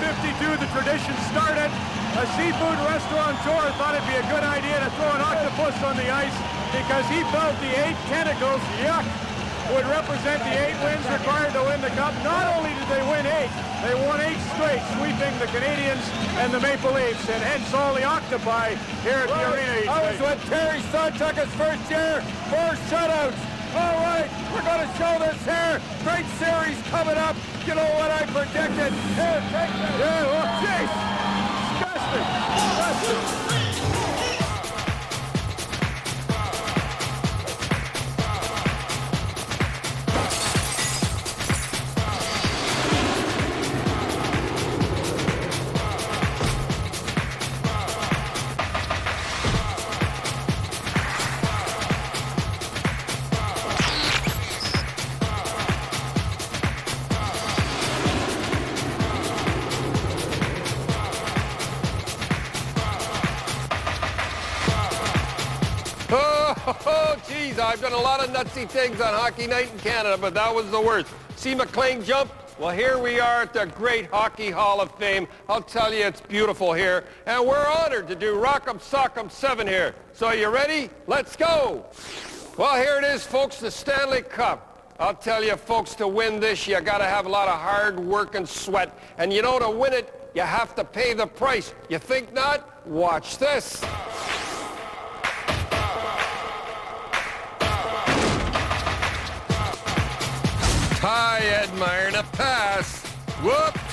1952, the tradition started. A seafood restaurateur thought it'd be a good idea to throw an octopus on the ice because he felt the 8 tentacles, yuck, would represent the 8 wins required to win the cup. Not only did they win 8, they won 8 straight, sweeping the Canadians and the Maple Leafs, and hence all the octopi here at the arena each That was night. when Terry Sonchuk his first year, 4 shutouts. All right, we're going to show this here. Great series coming up. You know what I predicted. Here, take that. Yeah, well, jeez, disgusting. Oh, geez, I've done a lot of nutsy things on Hockey Night in Canada, but that was the worst. See McLean jump? Well, here we are at the Great Hockey Hall of Fame. I'll tell you, it's beautiful here, and we're honored to do Rock'em Sock'em 7 here. So you ready? Let's go! Well, here it is, folks, the Stanley Cup. I'll tell you, folks, to win this, you gotta have a lot of hard work and sweat. And you know, to win it, you have to pay the price. You think not? Watch this. Ty admiring a pass. Whoops.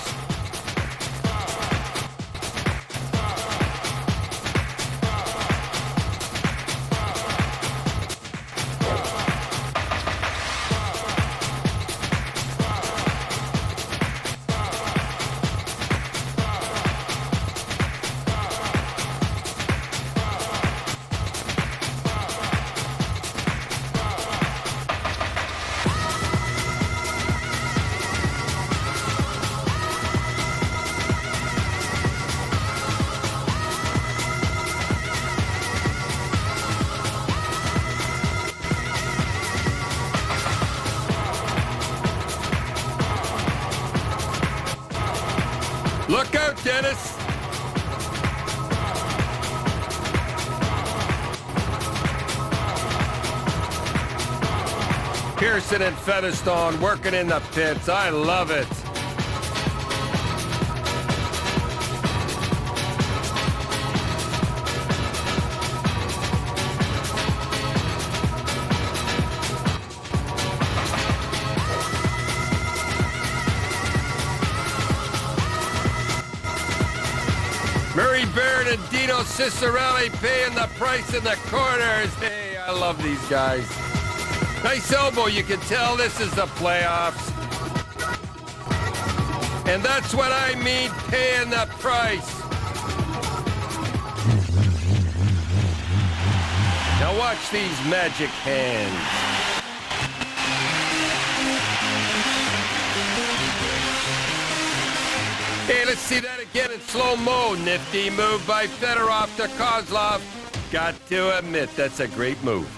Look out, Dennis! Pearson and Featherstone working in the pits. I love it. Murray Baird and Dino Cicerelli paying the price in the corners. Hey, I love these guys. Nice elbow, you can tell this is the playoffs. And that's what I mean, paying the price. Now watch these magic hands. Hey, let's see that again in slow-mo. Nifty move by Fedorov to Kozlov. Got to admit, that's a great move.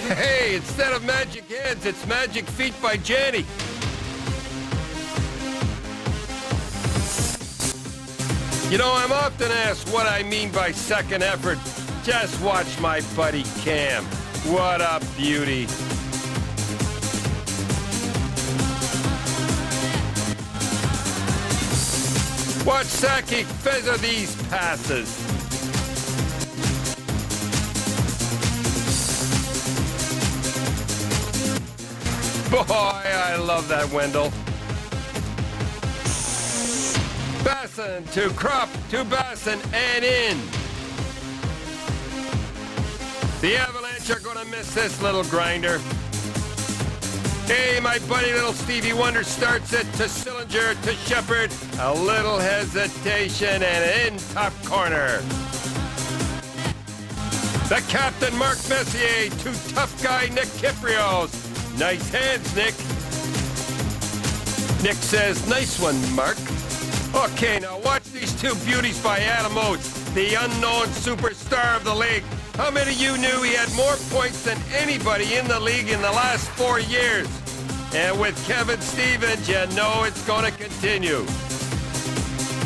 Hey, instead of magic hands, it's magic feet by Janny. You know, I'm often asked what I mean by second effort. Just watch my buddy Cam. What a beauty. Watch Sakic feather these passes. Boy, I love that Wendell. Basson to Krupp, to Basson, and in. The Avalanche are going to miss this little grinder. Hey, my buddy little Stevie Wonder starts it to Sillinger, to Shepard. A little hesitation and in top corner. The captain, Mark Messier, to tough guy, Nick Kyprios. Nice hands, Nick. Nick says, nice one, Mark. Okay, now watch these two beauties by Adam Oates, the unknown superstar of the league. How many of you knew he had more points than anybody in the league in the last 4 years? And with Kevin Stevens, you know it's going to continue.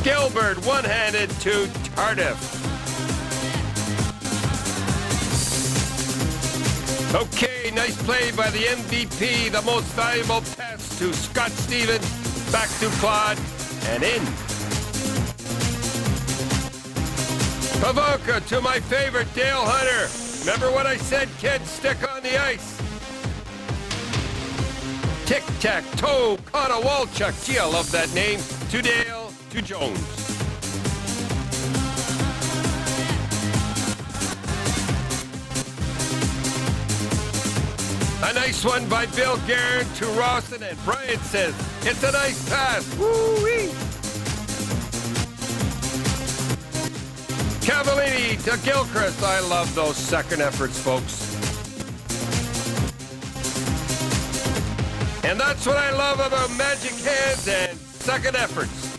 Gilbert one-handed to Tardif. Okay, nice play by the MVP, the most valuable pass to Scott Stevens, back to Claude, and in. Pavoka to my favorite, Dale Hunter. Remember what I said, kids? Stick on the ice. Tic-tac-toe, Konowalchuk. Gee, I love that name. To Dale, to Jones. A nice one by Bill Guerin to Rawson, and Brian says, it's a nice pass. Woo-wee. Cavallini to Gilchrist. I love those second efforts, folks. And that's what I love about magic hands and second efforts.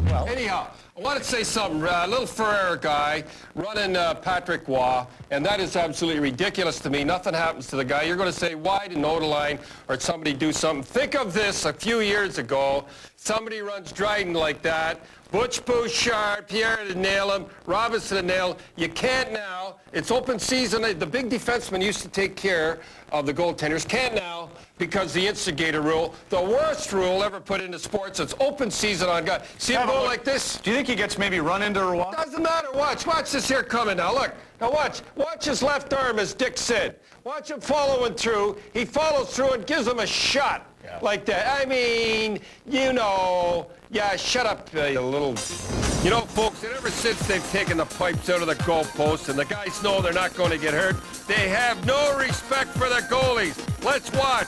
Well, anyhow, I want to say something. A little Ferrer guy running Patrick Waugh, and that is absolutely ridiculous to me. Nothing happens to the guy. You're going to say, why didn't Odeline or somebody do something? Think of this a few years ago. Somebody runs Dryden like that. Butch Bouchard, Pierre to nail him, Robinson to nail him. You can't now. It's open season. The big defenseman used to take care of the goaltenders. Can't now because the instigator rule, the worst rule ever put into sports. It's open season on guy. See him go like this? Do you think he gets maybe run into or what? Doesn't matter. Watch this here coming now. Look. Now watch his left arm, as Dick said. Watch him following through. He follows through and gives him a shot like that. I mean, you know, yeah, shut up, you little... You know, folks, ever since they've taken the pipes out of the goalpost and the guys know they're not going to get hurt, they have no respect for the goalies. Let's watch.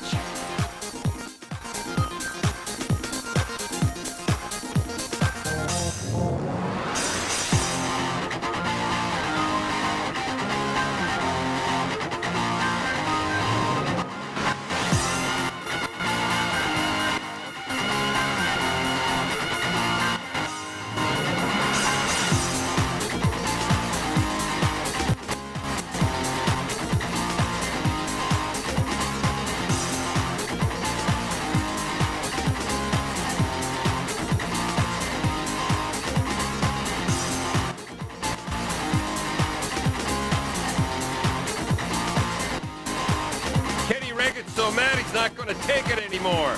So mad he's not going to take it anymore.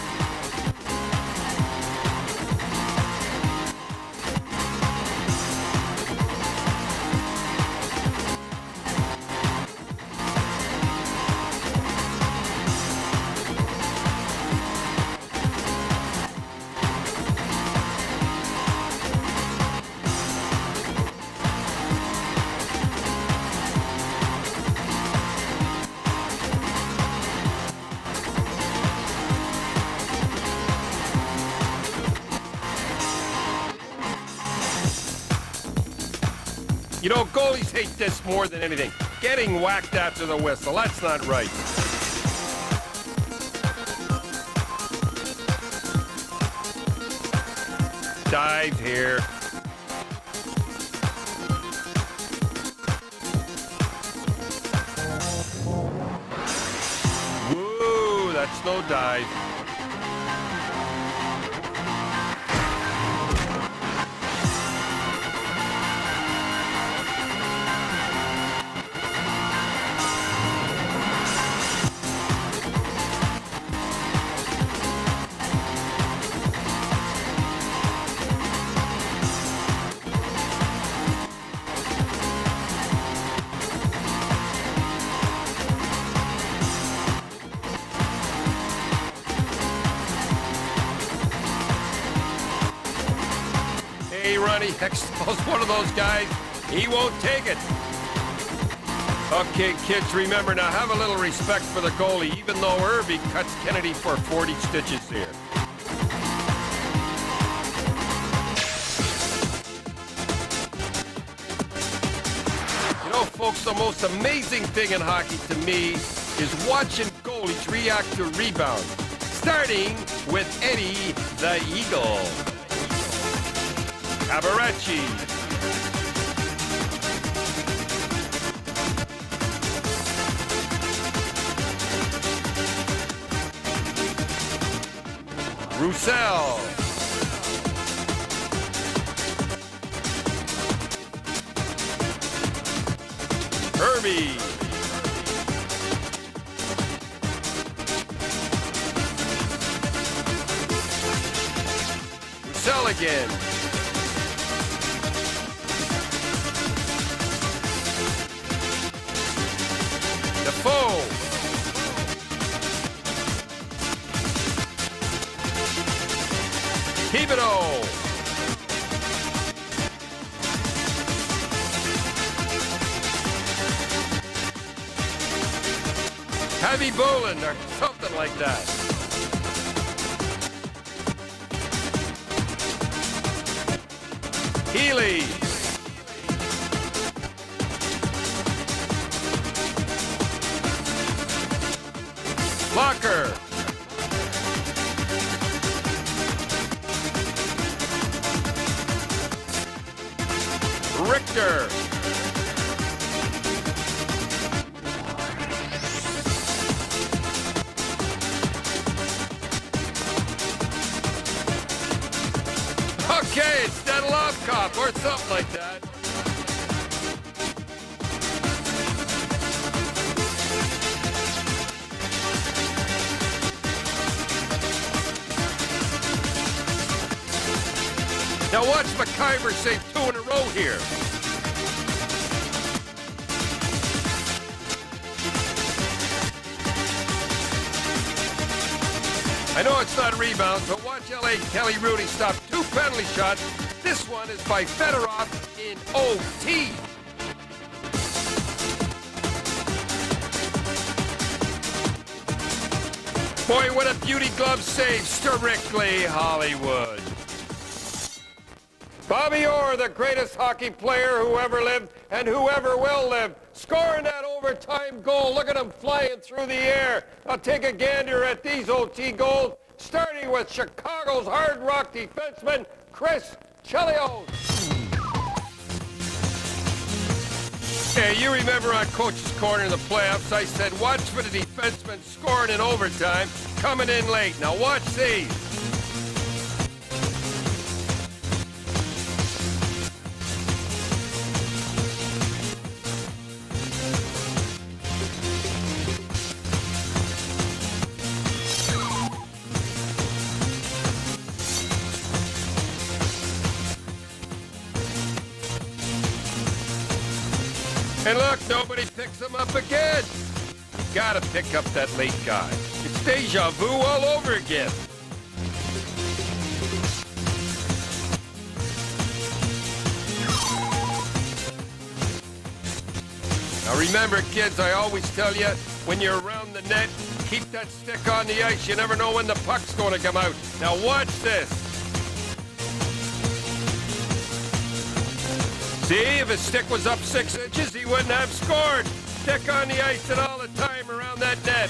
You know, goalies hate this more than anything. Getting whacked after the whistle. That's not right. Dive here. Woo, that's no dive. Ronnie Hextall's one of those guys. He won't take it. Okay, kids, remember now, have a little respect for the goalie, even though Irby cuts Kennedy for 40 stitches here. You know, folks, the most amazing thing in hockey to me is watching goalies react to rebounds, starting with Eddie the Eagle. Cabaracci. Roussel. Herbie. Roussel again. Defoe. Thibodeau. Heavy Bolin or something like that. Healy. Locker. Richter. Okay, it's Nedelovkov or something like that. Now watch McIver save 2 in a row here. I know it's not rebounds, but watch L.A. Kelly Rudy stop 2 penalty shots. This one is by Fedorov in OT. Boy, what a beauty glove save, strictly Hollywood. Bobby Orr, the greatest hockey player who ever lived and whoever will live, scoring that overtime goal. Look at him flying through the air. I'll take a gander at these OT goals, starting with Chicago's Hard Rock defenseman, Chris Chelios. Hey, you remember on Coach's Corner in the playoffs, I said, watch for the defenseman scoring in overtime, coming in late. Now watch these. And look, nobody picks him up again. You gotta pick up that late guy. It's deja vu all over again. Now remember, kids, I always tell you, when you're around the net, keep that stick on the ice. You never know when the puck's going to come out. Now watch this. See, if his stick was up 6 inches, he wouldn't have scored. Stick on the ice and all the time around that net.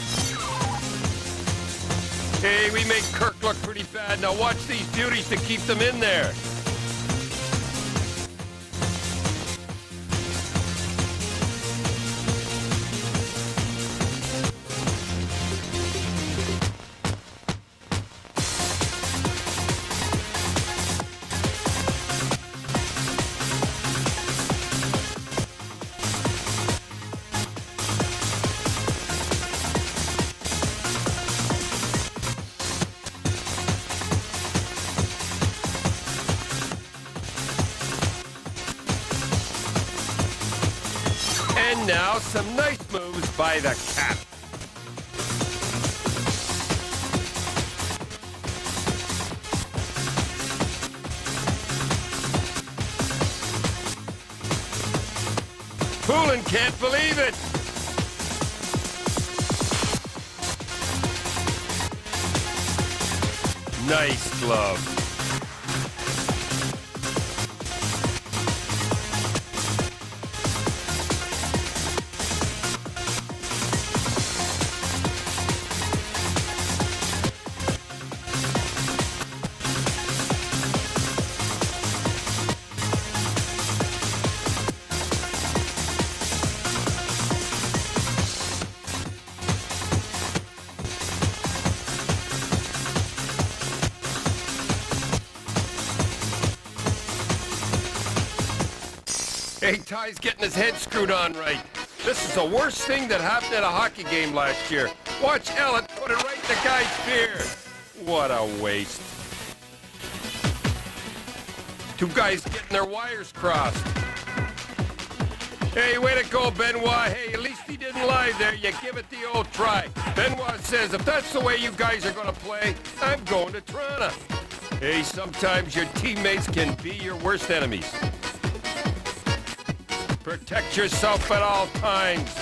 Hey, we make Kirk look pretty bad. Now watch these beauties to keep them in there. And now some nice moves by the Cap. Poulin can't believe it. Nice glove. Hey, Ty's getting his head screwed on right. This is the worst thing that happened at a hockey game last year. Watch Ellett put it right in the guy's beard. What a waste. Two guys getting their wires crossed. Hey, way to go, Benoit. Hey, at least he didn't lie there. You give it the old try. Benoit says, if that's the way you guys are going to play, I'm going to Toronto. Hey, sometimes your teammates can be your worst enemies. Protect yourself at all times.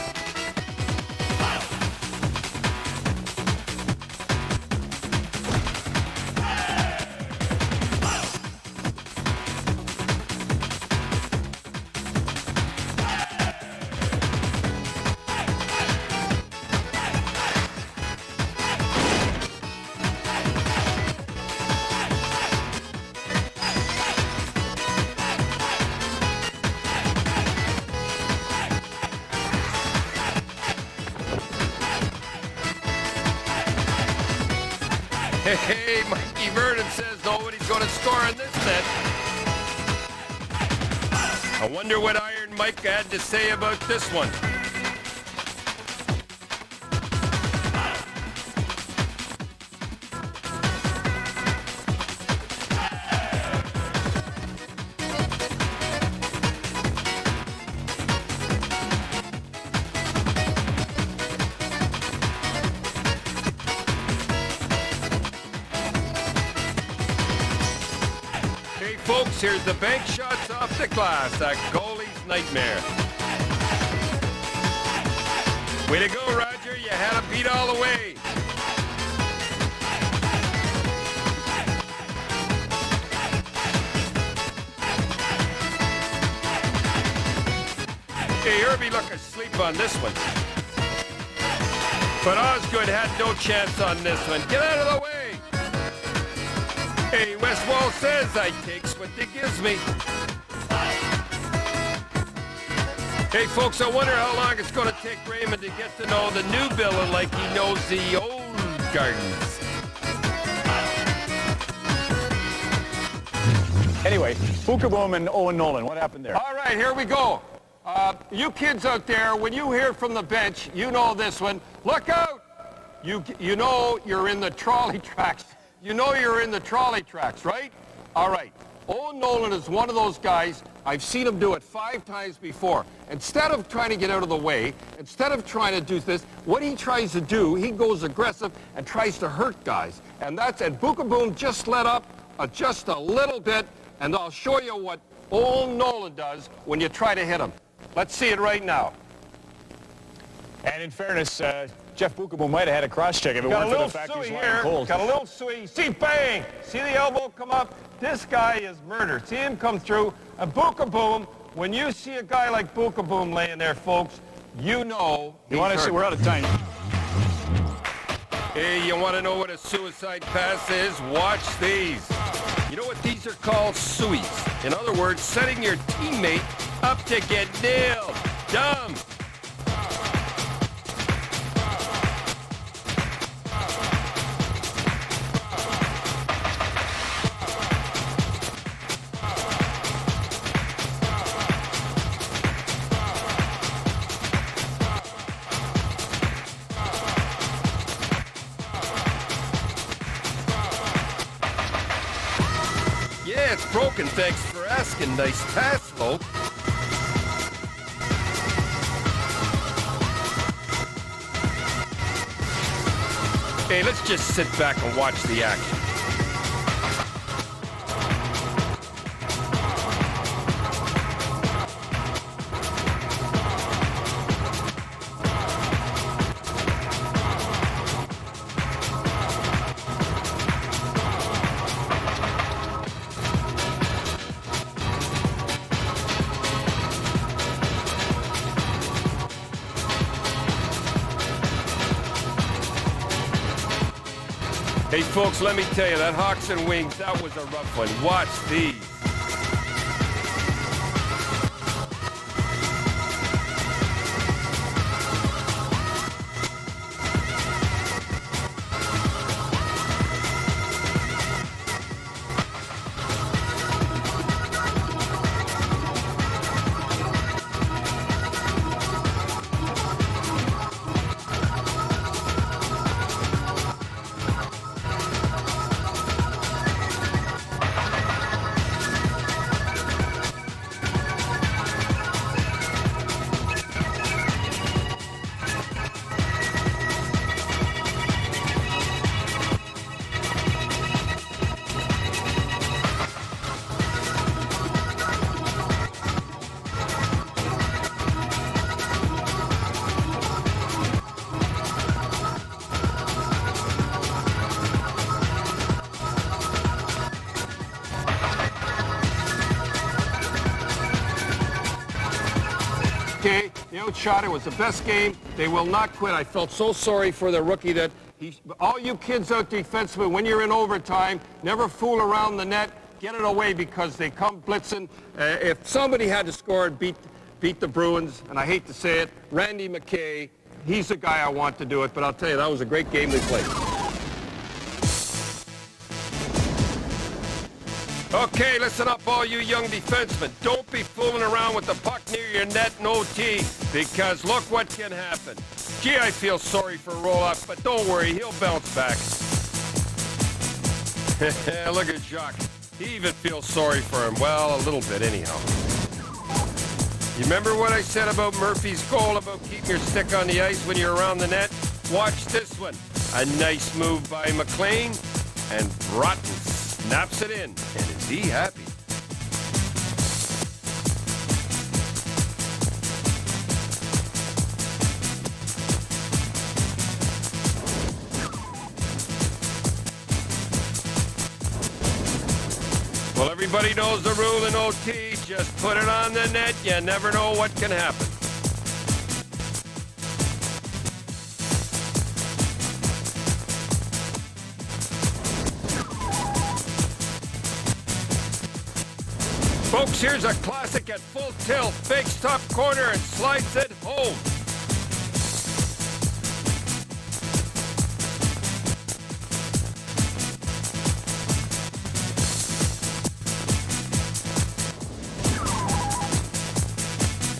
Hey, Mikey Vernon says nobody's going to score on this net. I wonder what Iron Mike had to say about this one. Folks, here's the bank shots off the glass, a goalie's nightmare. Way to go, Roger. You had a beat all the way. Hey, Herbie look asleep on this one. But Osgood had no chance on this one. Get out of the way. Hey, Westwall says I takes what they gives me. Hey, folks, I wonder how long it's going to take Raymond to get to know the new villain like he knows the old gardens. Anyway, Bookaboom and Owen Nolan, what happened there? All right, here we go. You kids out there, when you hear from the bench, you know this one. Look out! You know you're in the trolley tracks. You know you're in the trolley tracks, right? All right. Owen Nolan is one of those guys, I've seen him do it 5 times before. Instead of trying to get out of the way, instead of trying to do this, what he tries to do, he goes aggressive and tries to hurt guys. And Bookaboom just let up just a little bit, and I'll show you what Owen Nolan does when you try to hit him. Let's see it right now. And in fairness, Jeff Bookaboom might have had a cross-check if it weren't for the fact he's lying cold. Got a little suey. See, bang! See the elbow come up? This guy is murder. See him come through. And Bookaboom, when you see a guy like Bookaboom laying there, folks, you know You want to see? We're out of time. Hey, you want to know what a suicide pass is? Watch these. You know what these are called? Sueys. In other words, setting your teammate up to get nailed. Dumb. Yeah, it's broken. Thanks for asking. Nice pass, Lo. Hey, let's just sit back and watch the action. Hey, folks, let me tell you, that Hawks and Wings, that was a rough one. Watch these. McKay. They outshot. It was the best game. They will not quit. I felt so sorry for the rookie that all you kids out defensively, when you're in overtime, never fool around the net. Get it away because they come blitzing. If somebody had to score and beat the Bruins, and I hate to say it, Randy McKay, he's the guy I want to do it. But I'll tell you, that was a great game they played. Okay, listen up, all you young defensemen. Don't be fooling around with the puck near your net in OT, because look what can happen. Gee, I feel sorry for Roloff, but don't worry, he'll bounce back. Look at Jacques. He even feels sorry for him. Well, a little bit, anyhow. You remember what I said about Murphy's goal about keeping your stick on the ice when you're around the net? Watch this one. A nice move by McLean, and Broughton snaps it in. And is he happy? Well, everybody knows the rule in OT. Just put it on the net. You never know what can happen. Folks, here's a classic at full tilt. Fakes top corner and slides it home.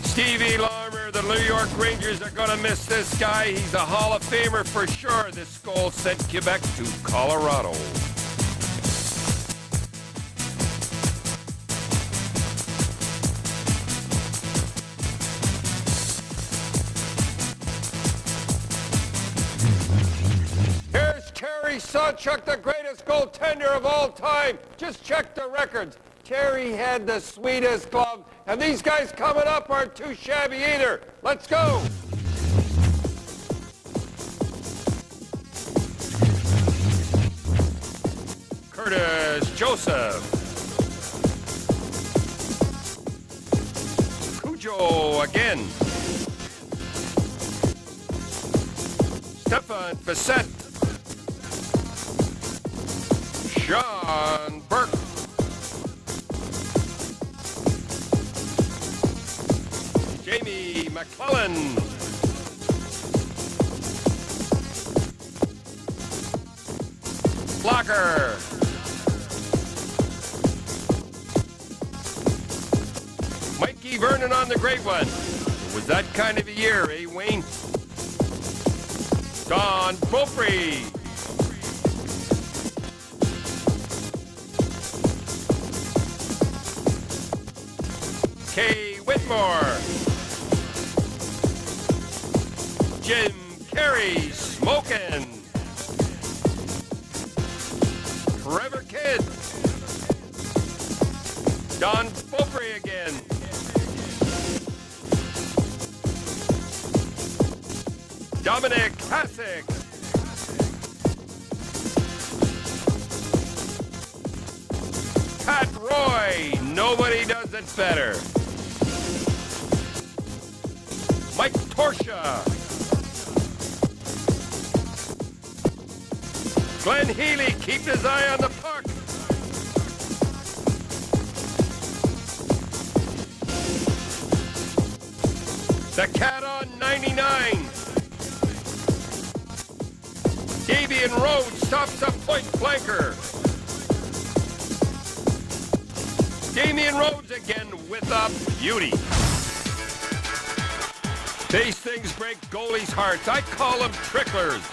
Stevie Larmer, the New York Rangers are going to miss this guy. He's a Hall of Famer for sure. This goal sent Quebec to Colorado. Here's Terry Sawchuk, the greatest goaltender of all time. Just check the records. Terry had the sweetest glove, and these guys coming up aren't too shabby either. Let's go. Curtis Joseph. Cujo again. Stefan Bissett. Sean Burke. Jamie McClellan. Blocker. Mikey Vernon on the great one. It was that kind of a year, eh, Wayne? Don Beaupre. Kay Whitmore. Jim Carey smoking. Trevor Kidd. Don Beaupre again. Dominic Hasek. Pat Roy. Nobody does it better. Mike Torsha. Glenn Healy, keep his eye on the puck. The Cat on 99. Davian Rhodes stops a point flanker. Damian Rhodes again with a beauty. These things break goalies' hearts. I call them tricklers.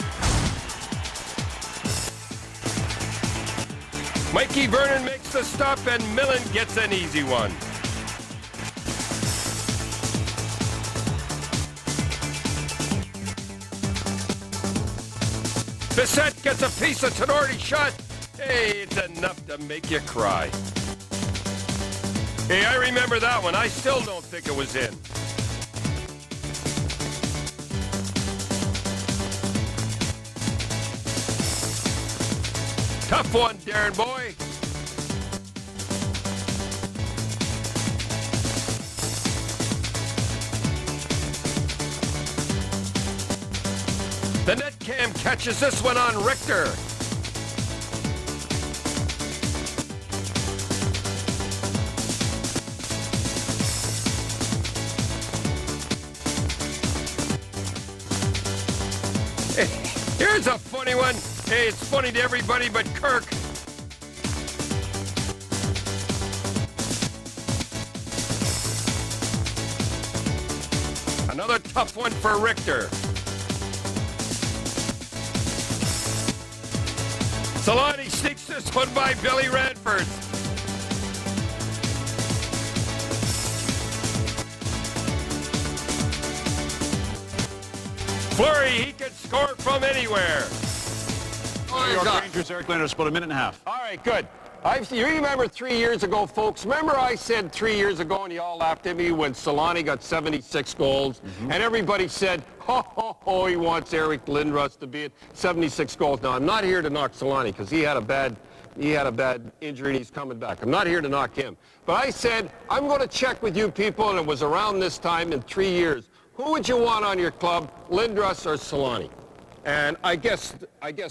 Mikey Vernon makes the stop and Millen gets an easy one. Bissett gets a piece of Tenorti shot. Hey, it's enough to make you cry. Hey, I remember that one. I still don't think it was in. Tough one, Darren boy. The net cam catches this one on Richter. Hey, here's a funny one. Hey, it's funny to everybody but Kirk. Another tough one for Richter. Solani sneaks this one by Billy Radford. Fleury, he can score from anywhere. New York Rangers, Eric Lindros, about a minute and a half. All right, good. You remember 3 years ago, folks? Remember I said 3 years ago, and you all laughed at me when Solani got 76 goals, and everybody said, ho, ho, ho, he wants Eric Lindros to be at 76 goals. Now, I'm not here to knock Solani because he had a bad injury and he's coming back. I'm not here to knock him. But I said, I'm going to check with you people, and it was around this time in 3 years. Who would you want on your club, Lindros or Solani? And I guess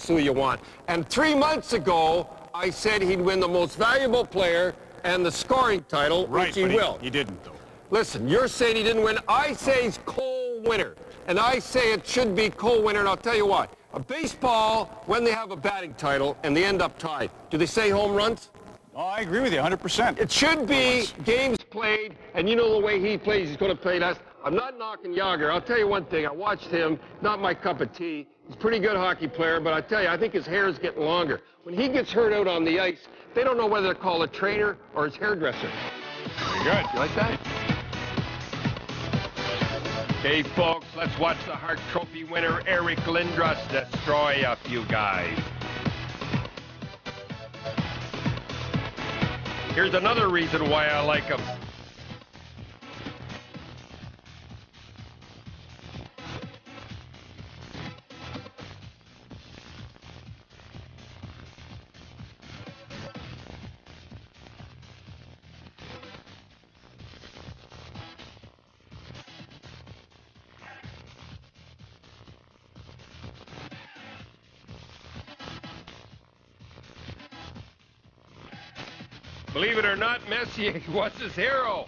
who you want. And 3 months ago, I said he'd win the most valuable player and the scoring title, which he will. He didn't, though. Listen, you're saying he didn't win. I say he's Cole Winner. And I say it should be Cole Winner, and I'll tell you what. A baseball, when they have a batting title and they end up tied, do they say home runs? Oh, I agree with you, 100%. It should be games played, and you know the way he plays, he's going to play less. I'm not knocking Yager. I'll tell you one thing. I watched him. Not my cup of tea. He's a pretty good hockey player, but I tell you, I think his hair is getting longer. When he gets hurt out on the ice, they don't know whether to call a trainer or his hairdresser. Very good. You like that? Hey, folks, let's watch the Hart Trophy winner, Eric Lindros, destroy a few guys. Here's another reason why I like him. Believe it or not, Messier was his hero.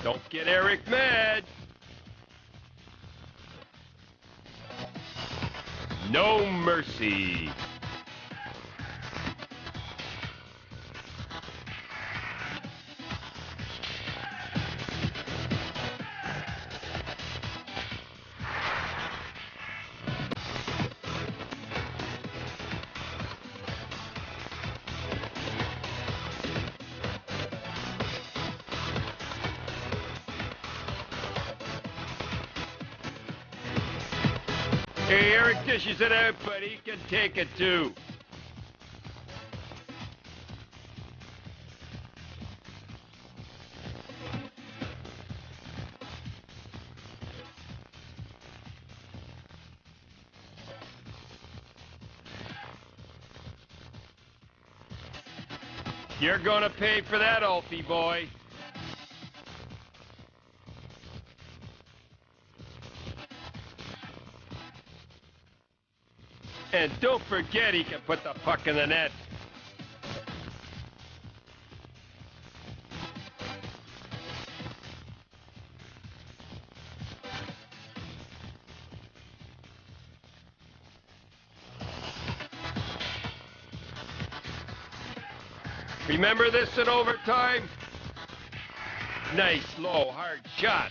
Don't get Eric mad. No mercy. Hey, Eric dishes it out, but he can take it too. You're gonna pay for that, Alfie boy. And don't forget he can put the puck in the net. Remember this in overtime? Nice, low, hard shot.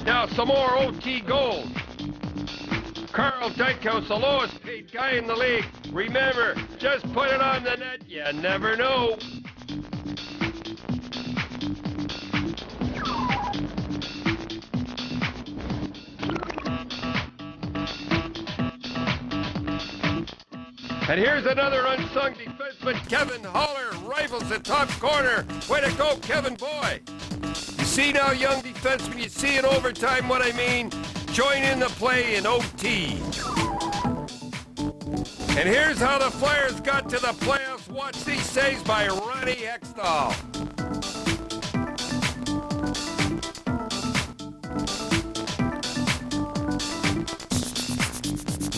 Now some more OT goals. Carl Dykhouse, the lowest paid guy in the league. Remember, just put it on the net. You never know. And here's another unsung defenseman, Kevin Haller, rifles the top corner. Way to go, Kevin boy. see now, young defenseman, you see in overtime what I mean? Join in the play in OT. And here's how the Flyers got to the playoffs. Watch these saves by Ronnie Hextall.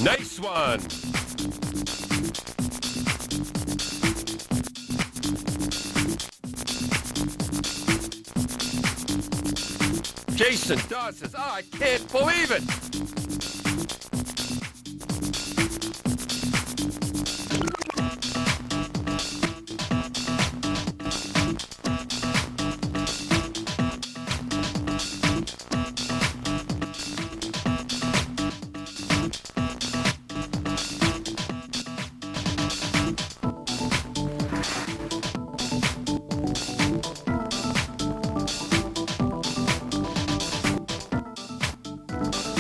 Nice one. Jason Dawes, I can't believe it.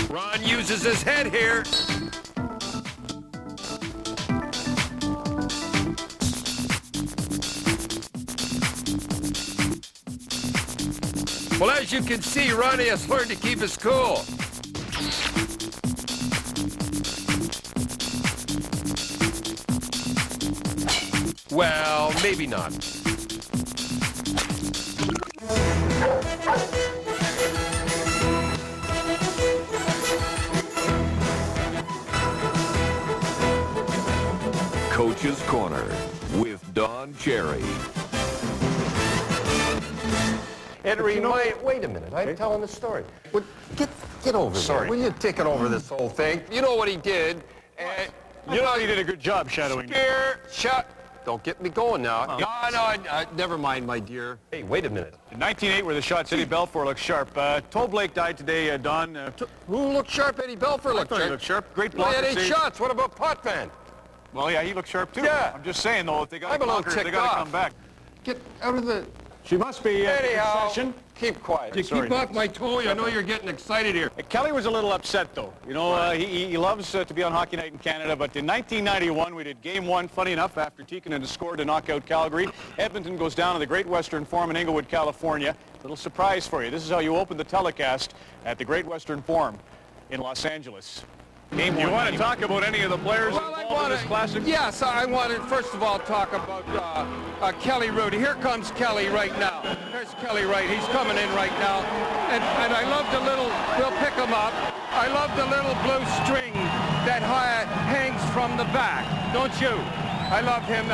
Ron uses his head here. Well, as you can see, Ronnie has learned to keep his cool. Well, maybe not. Coach's Corner with Don Cherry. And wait a minute, I'm telling the story. Well, get over there. Will you take it over this whole thing? You know what he did. You know he did a good job shadowing. Don't get me going now. No, never mind, my dear. Hey, wait a minute. In 1908, where the shot Eddie Belfour looked sharp. Toll Blake died today, Don. Who looked sharp? Eddie Belfour looked He sharp. looked sharp. Great Well, blocker he had 8 save. shots. What about Potvin? Well, yeah, he looked sharp too. Yeah. I'm just saying, though, if they got I'm a little they ticked got to off. come back. Get out of the... She must be Anyhow, session. keep quiet. You Sorry. keep off my toe. I know you're getting excited here. Kelly was a little upset, though. You know, he loves to be on Hockey Night in Canada, but in 1991, we did Game 1, funny enough, after Tikkanen had scored to knock out Calgary. Edmonton goes down to the Great Western Forum in Inglewood, California. Little surprise for you. This is how you open the telecast at the Great Western Forum in Los Angeles. You want to talk about any of the players involved in this classic? Yes, I want to first of all talk about Kelly Rudy. Here comes Kelly right now. There's Kelly right. He's coming in right now. And I love the little, we'll pick him up. I love the little blue string that hangs from the back. Don't you? I love him.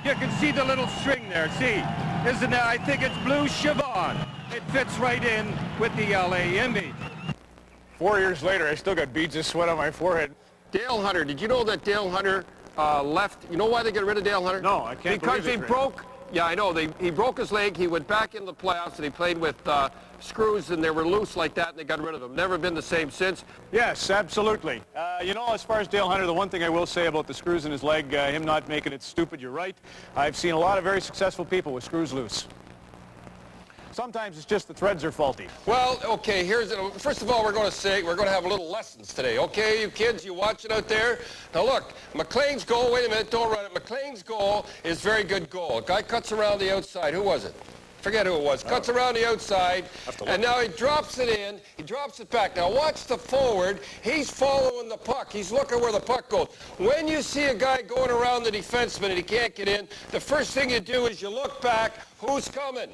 You can see the little string there. See? Isn't that? I think it's blue chiffon. It fits right in with the LA image. 4 years later, I still got beads of sweat on my forehead. Dale Hunter, did you know that Dale Hunter left? You know why they got rid of Dale Hunter? No, I can't Because believe he it, broke, yeah, I know, he broke his leg, he went back in the playoffs, and he played with screws, and they were loose like that, and they got rid of him. Never been the same since. Yes, absolutely. You know, as far as Dale Hunter, the one thing I will say about the screws in his leg, him not making it stupid, you're right. I've seen a lot of very successful people with screws loose. Sometimes it's just the threads are faulty. Well, okay, first of all, we're going to have a little lessons today, okay, you kids, you watching out there? Now look, McLean's goal, wait a minute, don't run it. McLean's goal is very good goal. Guy cuts around the outside. Who was it? Forget who it was. Cuts around the outside, and now he drops it in. He drops it back. Now watch the forward. He's following the puck. He's looking where the puck goes. When you see a guy going around the defenseman and he can't get in, the first thing you do is you look back. Who's coming?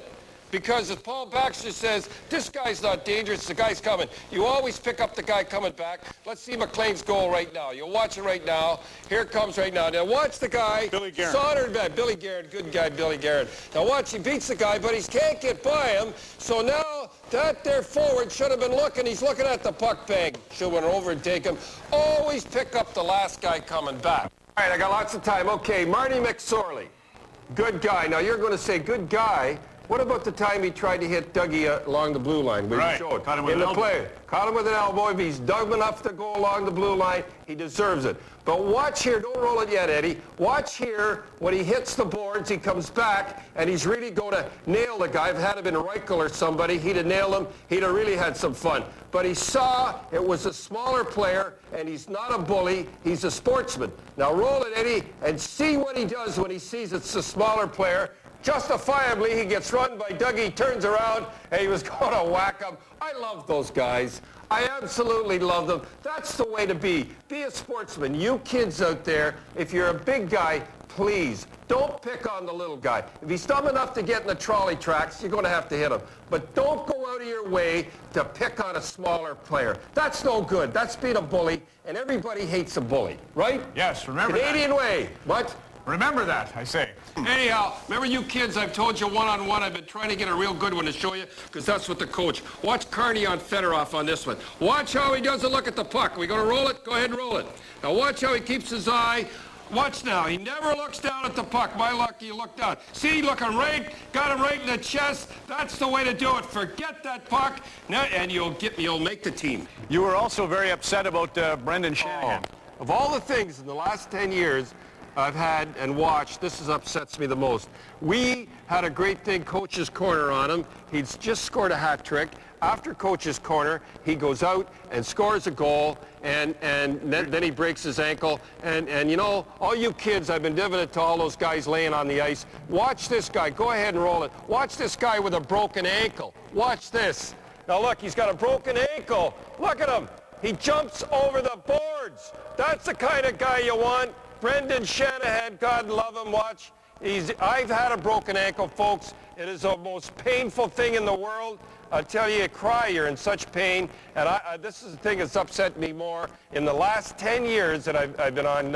Because as Paul Baxter says, this guy's not dangerous, the guy's coming. You always pick up the guy coming back. Let's see McLean's goal right now. You'll watch it right now. Here it comes right now. Now watch the guy. Billy Guerin. Sauntered back. Billy Guerin, good guy, Billy Guerin. Now watch, he beats the guy, but he can't get by him. So now that there forward should have been looking. He's looking at the puck bag. Should have went over and take him. Always pick up the last guy coming back. All right, I got lots of time. Okay, Marty McSorley. Good guy. Now you're going to say good guy. What about the time he tried to hit Dougie along the blue line? Right. Showed Caught him with in an the elbow. play. Caught him with an elbow. If he's dumb enough to go along the blue line, he deserves it. But watch here. Don't roll it yet, Eddie. Watch here. When he hits the boards, he comes back, and he's really going to nail the guy. If it had been Reichel or somebody, he'd have nailed him. He'd have really had some fun. But he saw it was a smaller player, and he's not a bully. He's a sportsman. Now roll it, Eddie, and see what he does when he sees it's a smaller player. justifiably, he gets run by Dougie, turns around, and he was going to whack him. I love those guys. I absolutely love them. That's the way to be. Be a sportsman. You kids out there, if you're a big guy, please, don't pick on the little guy. If he's dumb enough to get in the trolley tracks, you're going to have to hit him. But don't go out of your way to pick on a smaller player. That's no good. That's being a bully, and everybody hates a bully, right? Yes, remember Canadian way. What? Remember that, I say. Anyhow, remember you kids, I've told you one-on-one, I've been trying to get a real good one to show you, because that's what the coach. Watch Carney on Fedorov on this one. Watch how he doesn't look at the puck. We going to roll it? Go ahead and roll it. Now watch how he keeps his eye. Watch now. He never looks down at the puck. My luck, he looked down. See, looking right, got him right in the chest. That's the way to do it. Forget that puck, now, and you'll make the team. You were also very upset about Brendan Shanahan. Of all the things in the last 10 years I've had and watched, this upsets me the most. We had a great thing, Coach's Corner on him. He's just scored a hat trick. After Coach's Corner, he goes out and scores a goal, and then he breaks his ankle. And you know, all you kids, I've been giving it to all those guys laying on the ice. Watch this guy. Go ahead and roll it. Watch this guy with a broken ankle. Watch this. Now look, he's got a broken ankle. Look at him. He jumps over the boards. That's the kind of guy you want. Brendan Shanahan, God love him, watch. I've had a broken ankle, folks. It is the most painful thing in the world. I tell you cry, you're in such pain. And this is the thing that's upset me more in the last 10 years that I've been on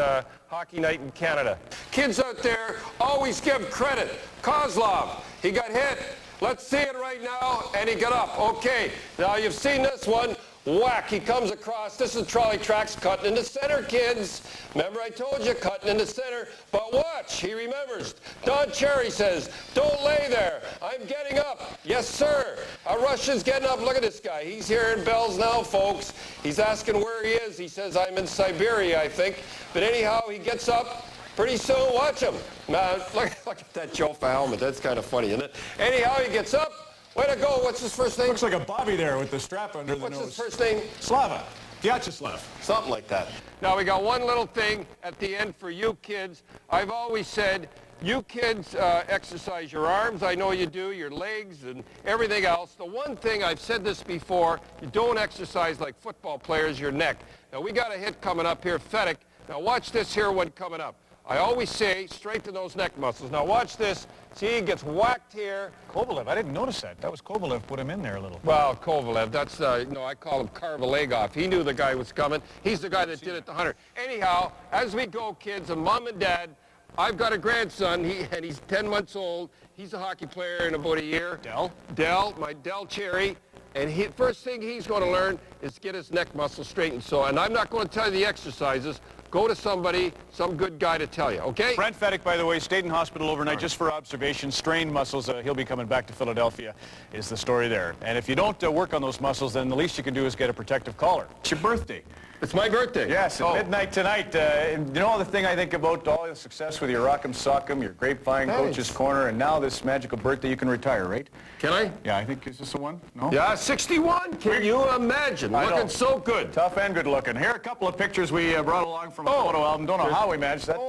Hockey Night in Canada. Kids out there, always give credit. Kozlov, he got hit. Let's see it right now, and he got up. Okay, now you've seen this one. Whack, he comes across. This is trolley tracks cutting into center, kids. Remember I told you, cutting into center. But watch, he remembers. Don Cherry says, don't lay there. I'm getting up. Yes, sir. A Russian's getting up. Look at this guy. He's here in Bells now, folks. He's asking where he is. He says, I'm in Siberia, I think. But anyhow, he gets up. Pretty soon, watch him. Now, look at that Jofa helmet. That's kind of funny, isn't it? Anyhow, he gets up. Way to go. What's his first name? Looks like a Bobby there with the strap under the nose. What's his first name? Slava. Vyacheslav. Something like that. Now, we got one little thing at the end for you kids. I've always said, you kids exercise your arms. I know you do, your legs and everything else. The one thing, I've said this before, you don't exercise like football players, your neck. Now, we got a hit coming up here, Fedek. Now, watch this here one coming up. I always say, straighten those neck muscles. Now watch this. See, he gets whacked here. Kovalev, I didn't notice that. That was Kovalev put him in there a little. Well, Kovalev, that's, no, I call him carve a leg off. He knew the guy was coming. He's the guy that did it to Hunter. Anyhow, as we go, kids, and Mom and Dad, I've got a grandson, and he's 10 months old. He's a hockey player in about a year. Dell, my Dell Cherry. And first thing he's going to learn is get his neck muscles straightened. So, and I'm not going to tell you the exercises. Go to somebody, some good guy to tell you, okay? Brent Fedek, by the way, stayed in hospital overnight just for observation, strained muscles. He'll be coming back to Philadelphia, is the story there. And if you don't work on those muscles, then the least you can do is get a protective collar. It's your birthday. It's my birthday. Yes, at midnight tonight. You know the thing I think about, all the success with your Rock'em Sock'em, your Grapevine, Coach's Corner, and now this magical birthday, you can retire, right? Can I? Yeah, I think, is this the one? No? Yeah, 61. Can you imagine? Looking so good. Tough and good looking. Here are a couple of pictures we brought along from a photo album. Don't know how we managed that.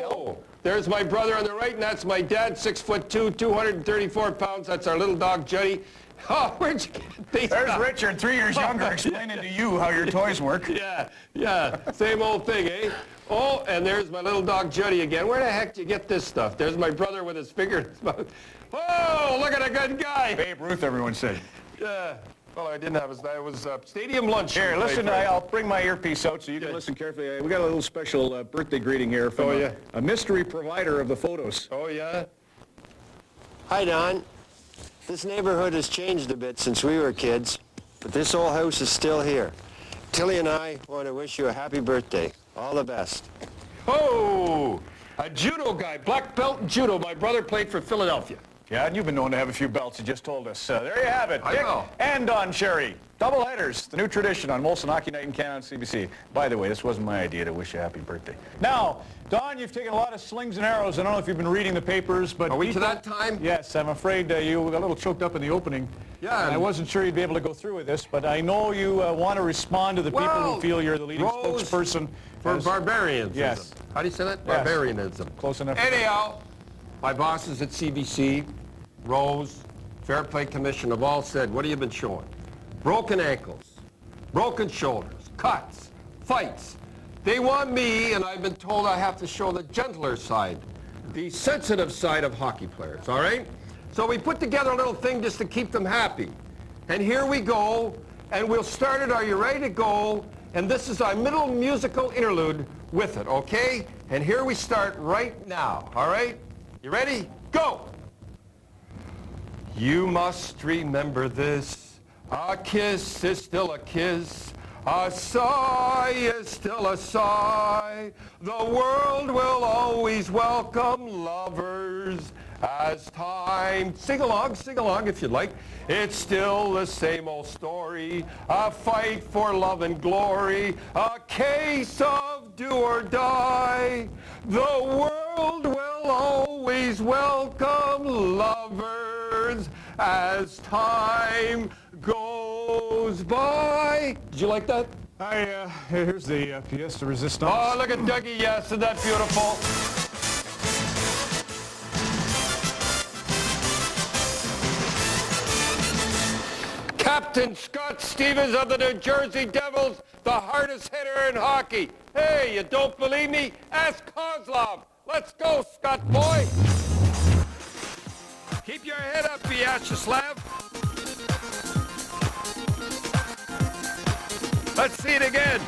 There's my brother on the right, and that's my dad, 6'2", 234 pounds. That's our little dog, Judy. Oh, where'd you get these? There's Richard, 3 years younger, explaining to you how your toys work. Yeah, same old thing, eh? Oh, and there's my little dog, Judy, again. Where the heck do you get this stuff? There's my brother with his finger in his mouth. Oh, look at a good guy. Babe Ruth, everyone said. Yeah. Well, I didn't have his, that was stadium lunch. Here, listen, I'll bring my earpiece out so you can listen carefully. We got a little special birthday greeting here from a mystery provider of the photos. Oh, yeah? Hi, Don. This neighborhood has changed a bit since we were kids, but this old house is still here. Tilly and I want to wish you a happy birthday. All the best. Oh, a judo guy, black belt in judo. My brother played for Philadelphia. Yeah, and you've been known to have a few belts, you just told us. There you have it. I know. And Don Cherry. Double headers, the new tradition on Molson Hockey Night in Canada on CBC. By the way, this wasn't my idea to wish you a happy birthday. Now, Don, you've taken a lot of slings and arrows. I don't know if you've been reading the papers, but... Are we to that time? Yes, I'm afraid you got a little choked up in the opening. Yeah. And I wasn't sure you'd be able to go through with this, but I know you want to respond to the people who feel you're the leading spokesperson. For barbarianism. Yes. How do you say that? Yes. Barbarianism. Close enough. Anyhow, my bosses at CBC, Rose, Fair Play Commission have all said, what have you been showing? Broken ankles, broken shoulders, cuts, fights. They want me, and I've been told I have to show the gentler side, the sensitive side of hockey players, all right? So we put together a little thing just to keep them happy. And here we go, and we'll start it. Are you ready to go? And this is our middle musical interlude with it, okay? And here we start right now, all right? You ready? Go! You must remember this. A kiss is still a kiss. A sigh is still a sigh. The world will always welcome lovers as time. Sing along if you'd like. It's still the same old story. A fight for love and glory. A case of do or die. The world will always welcome lovers as time goes by. Did you like that? Here's the pièce de résistance. Oh, look at Dougie, yes, isn't that beautiful? Captain Scott Stevens of the New Jersey Devils, the hardest hitter in hockey. Hey, you don't believe me? Ask Kozlov. Let's go, Scott boy. Keep your head up, Vyacheslav. Let's see it again.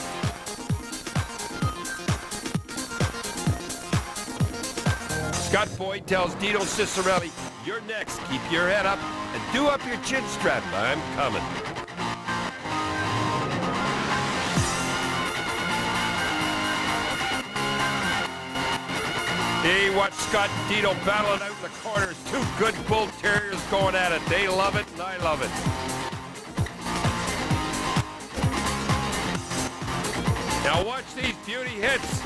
Scott Boyd tells Dino Cicerelli, you're next. Keep your head up and do up your chin strap. I'm coming. Hey, watch Scott and Dino battling out in the corners. Two good bull terriers going at it. They love it and I love it. Now watch these beauty hits.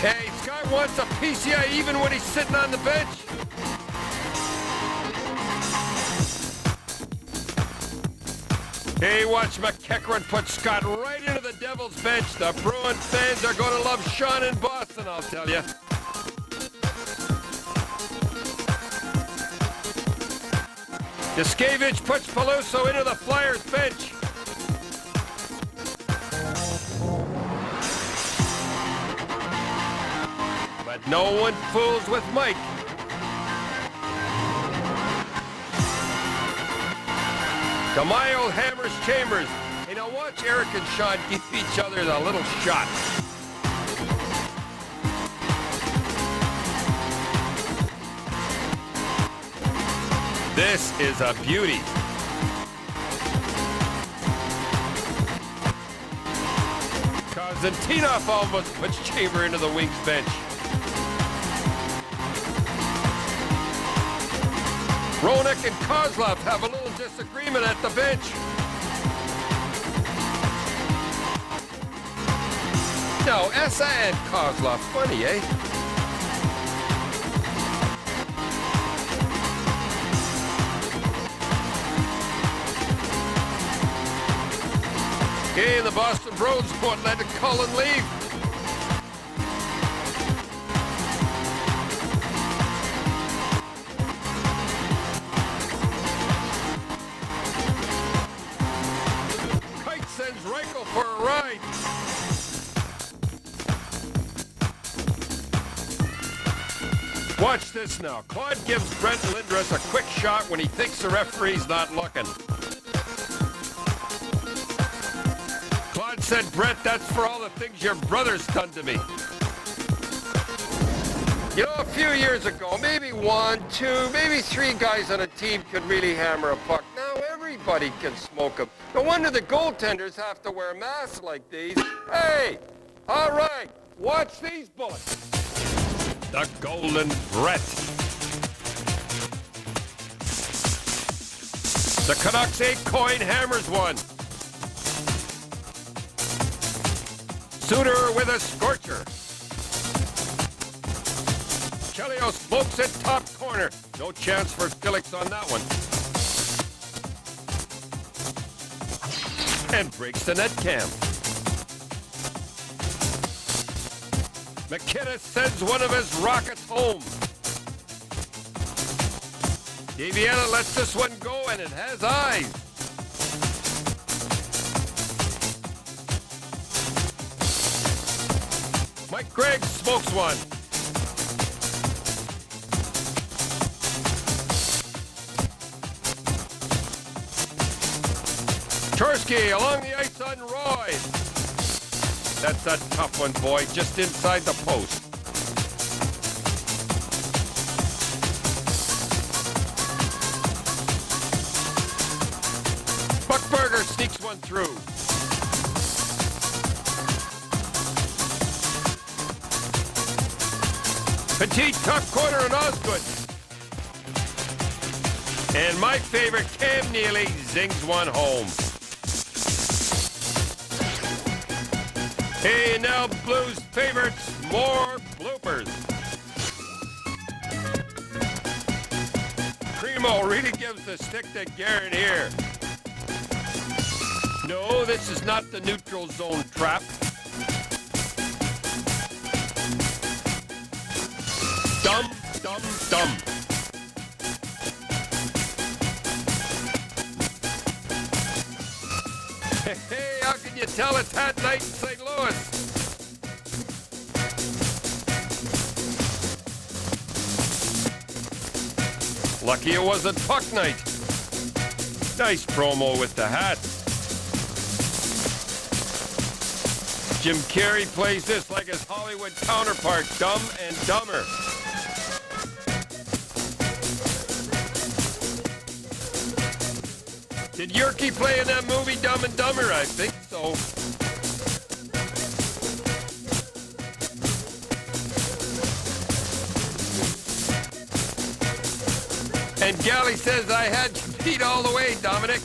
Hey, Scott wants a piece of you even when he's sitting on the bench. Hey, watch McEachran put Scott right into the Devils bench. The Bruin fans are going to love Sean in Boston, I'll tell you. Yuskevich puts Peluso into the Flyers bench. But no one fools with Mike. Tamayo hammers Chambers. Hey, now watch Eric and Sean give each other a little shot. This is a beauty. Konstantinov almost puts Chamber into the Wings bench. Roenick and Kozlov have a little disagreement at the bench. No, Essa and Kozlov, funny, eh? Okay, and the Boston Bruins won't let Cullen leave. Kite sends Reichel for a ride. Watch this now. Claude gives Brent Lindros a quick shot when he thinks the referee's not looking. Claude said, Brent, that's for all the things your brother's done to me. You know, a few years ago, maybe one, two, maybe three guys on a team could really hammer a puck. Now every anybody can smoke them. No wonder the goaltenders have to wear masks like these. Hey, all right, watch these bullets. The Golden Brett. The Canucks 8-coin hammers one. Suter with a scorcher. Chelio smokes it top corner. No chance for Felix on that one. And breaks the net cam. McKinnon sends one of his rockets home. Davietta lets this one go, and it has eyes. Mike Gregg smokes one. Tursky along the ice on Roy. That's a tough one, boy, just inside the post. Buckberger sneaks one through. Petit top corner and Osgood. And my favorite, Cam Neely, zings one home. Hey, now Blues favorites, more bloopers. Primo really gives the stick to Garrett here. No, this is not the neutral zone trap. Dumb, dumb, dumb. Hey, how can you tell it's hat night in St. Louis? Lucky it wasn't puck night. Nice promo with the hat. Jim Carrey plays this like his Hollywood counterpart, Dumb and Dumber. Did Yerke play in that movie, Dumb and Dumber? I think so. And Galley says, I had you beat all the way, Dominic.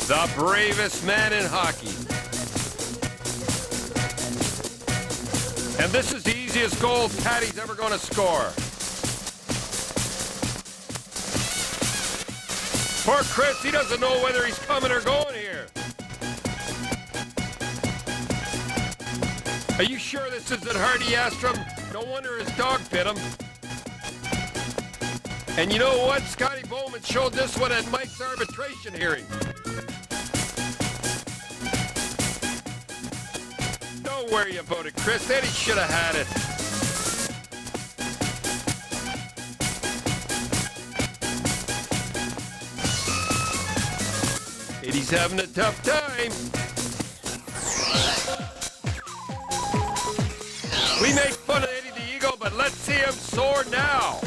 The bravest man in hockey. And this is the easiest goal Patty's ever going to score. Poor Chris, he doesn't know whether he's coming or going here. Are you sure this isn't Hardy Astrom? No wonder his dog bit him. And you know what? Scotty Bowman showed this one at Mike's arbitration hearing. Don't worry about it, Chris. Eddie should have had it. Eddie's having a tough time. We make fun of Eddie the Eagle, but let's see him soar now.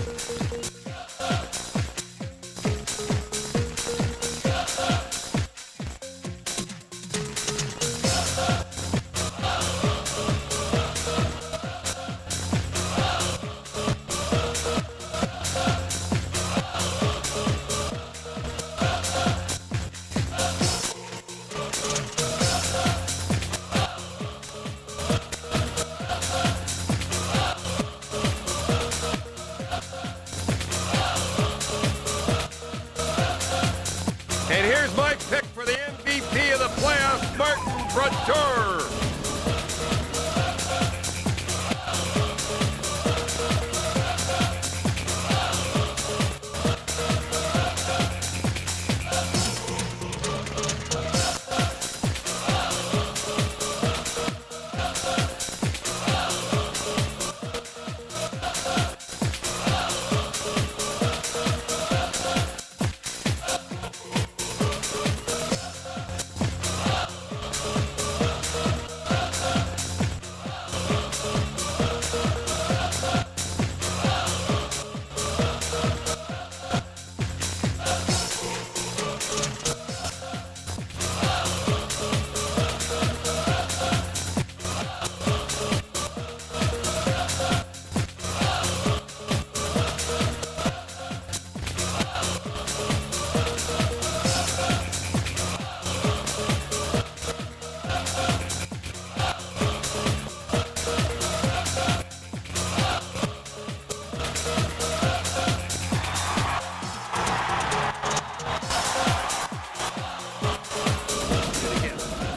And here's my pick for the MVP of the playoffs, Martin Brodeur.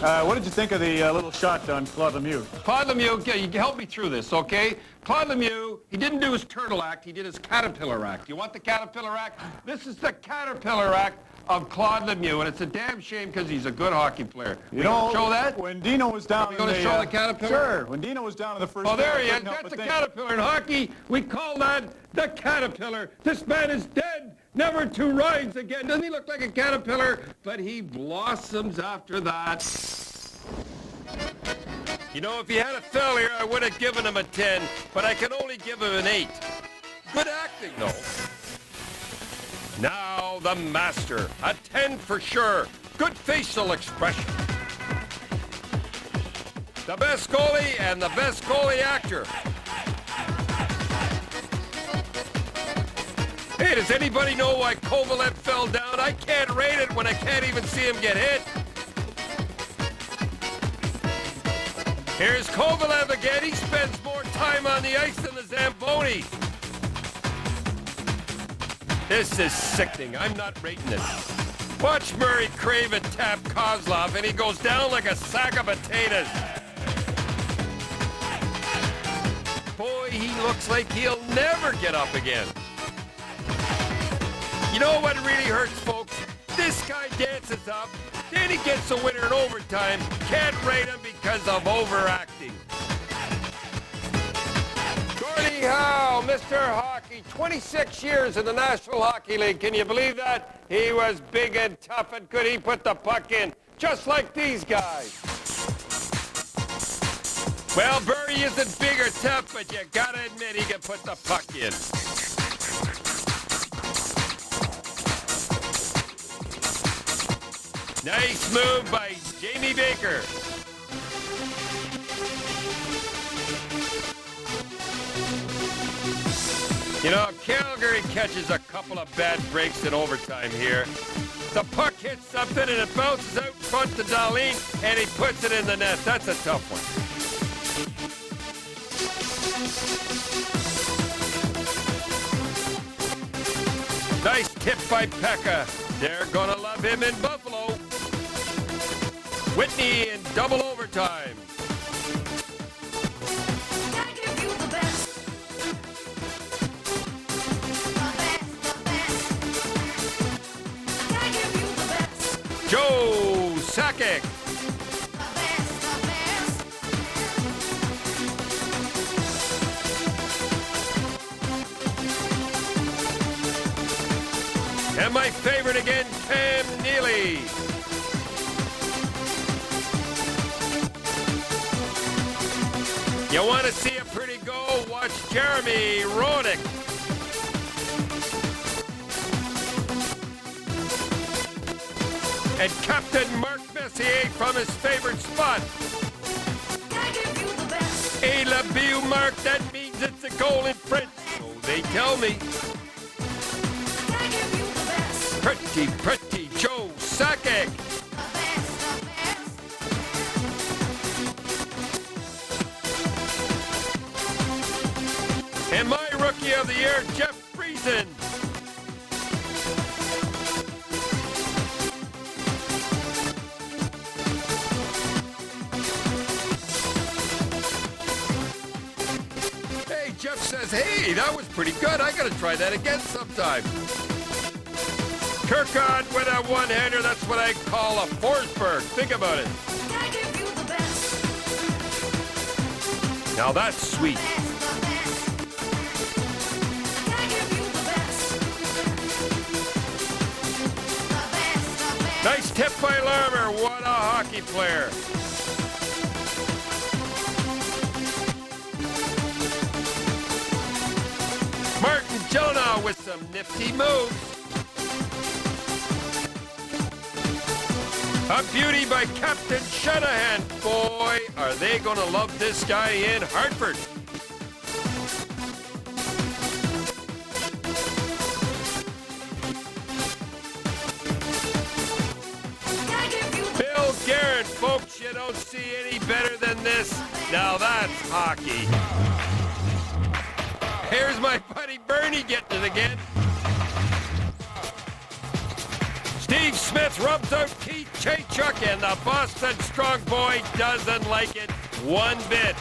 What did you think of the little shot on Claude Lemieux? Claude Lemieux, you help me through this, okay? Claude Lemieux, he didn't do his turtle act, he did his caterpillar act. You want the caterpillar act? This is the caterpillar act of Claude Lemieux, and it's a damn shame because he's a good hockey player. You know, show that? When Dino was down Are we going to show the caterpillar? Sure. When Dino was down in the first Oh, there game, he I is. couldn't help That's but the think, caterpillar in hockey. We call that the caterpillar. This man is dead, never to rise again. Doesn't he look like a caterpillar? But he blossoms after that. You know, if he had a failure, I would have given him a 10, but I can only give him an 8. Good acting, though. Now, the master. A 10 for sure. Good facial expression. The best goalie and the best goalie actor. Hey, does anybody know why Kovalev fell down? I can't rate it when I can't even see him get hit. Here's Kovalev again. He spends more time on the ice than the Zambonis. This is sickening. I'm not rating it. Watch Murray Craven tap Kozlov, and he goes down like a sack of potatoes. Boy, he looks like he'll never get up again. You know what really hurts, folks? This guy dances up, then he gets a winner in overtime. Can't rate him because of overacting. Gordie Howe, Mr. Hockey, 26 years in the National Hockey League. Can you believe that? He was big and tough, and could he put the puck in? Just like these guys. Well, Burry isn't big or tough, but you gotta admit he can put the puck in. Nice move by Jamie Baker. You know, Calgary catches a couple of bad breaks in overtime here. The puck hits something and it bounces out in front to Dahlin, and he puts it in the net. That's a tough one. Nice tip by Pekka. They're gonna love him in Buffalo. Whitney in double overtime. Joe Sakic. And my favorite again, Cam Neely. You want to see a pretty goal? Watch Jeremy Roenick. And Captain Mark Messier from his favorite spot. Et la Bill Mark, that means it's a goal in French. So they tell me. Pretty Joe Sakic. And my rookie of the year, Jeff Friesen. Hey, Jeff says, hey, that was pretty good. I gotta try that again sometime. Kirkard with a one-hander, that's what I call a Forsberg. Think about it. Now that's sweet. Nice tip by Larmer. What a hockey player. Martin Jonah with some nifty moves. A beauty by Captain Shanahan. Boy, are they going to love this guy in Hartford. Bill Guerin, folks, you don't see any better than this. Now that's hockey. Here's my buddy Bernie getting it again. Steve Smith rubs out Keith Chaychuk, and the Boston Strong Boy doesn't like it one bit.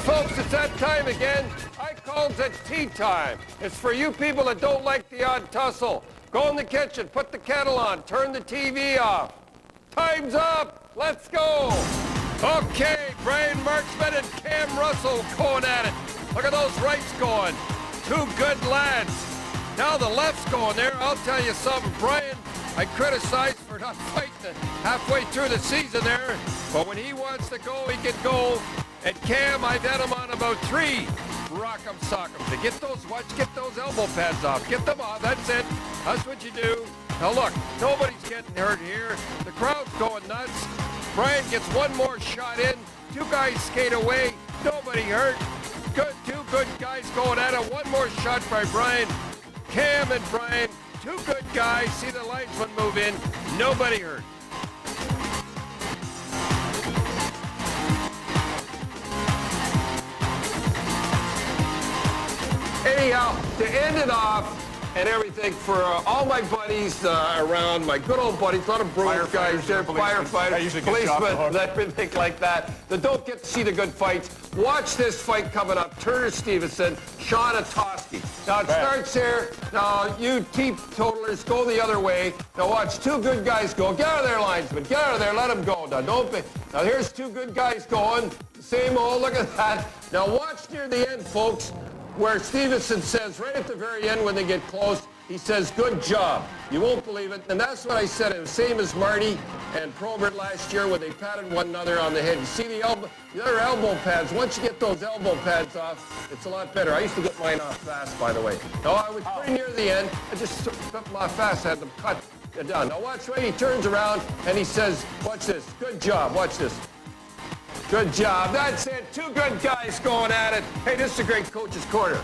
Folks, it's that time again. I calls it tea time. It's for you people that don't like the odd tussle. Go in the kitchen, put the kettle on, turn the TV off. Time's up. Let's go. Okay, Brian Marchman and Cam Russell going at it. Look at those rights going. Two good lads. Now the left's going there. I'll tell you something, Brian, I criticized for not fighting it halfway through the season there. But when he wants to go, he can go. And Cam, I've had him on about 3 rock'em sock'em to get those elbow pads off. Get them off. That's it. That's what you do. Now look, nobody's getting hurt here. The crowd's going nuts. Brian gets one more shot in. 2 guys skate away. Nobody hurt. Good, 2 good guys going at it. One more shot by Brian. Cam and Brian, 2 good guys. See the linesman move in. Nobody hurt. Anyhow, to end it off and everything, for all my buddies around, my good old buddies, a lot of Bruins guys there, firefighters, policemen, everything like that don't get to see the good fights. Watch this fight coming up. Turner Stevenson, Sean Atoski. Now, it starts here. Now, you teetotalers, go the other way. Now, watch 2 good guys go. Get out of there, linesman. Get out of there. Let them go. Now, don't be. Now, here's 2 good guys going. Same old. Look at that. Now, watch near the end, folks, where Stevenson says, right at the very end when they get close, he says, good job. You won't believe it. And that's what I said. It was same as Marty and Probert last year when they patted one another on the head. You see the other elbow pads. Once you get those elbow pads off, it's a lot better. I used to get mine off fast, by the way. No, I was pretty near the end. I just took them off fast. I had them cut down. Now watch right. He turns around and he says, watch this. Good job. Watch this. Good job. That's it. 2 good guys going at it. Hey, this is a great coach's corner.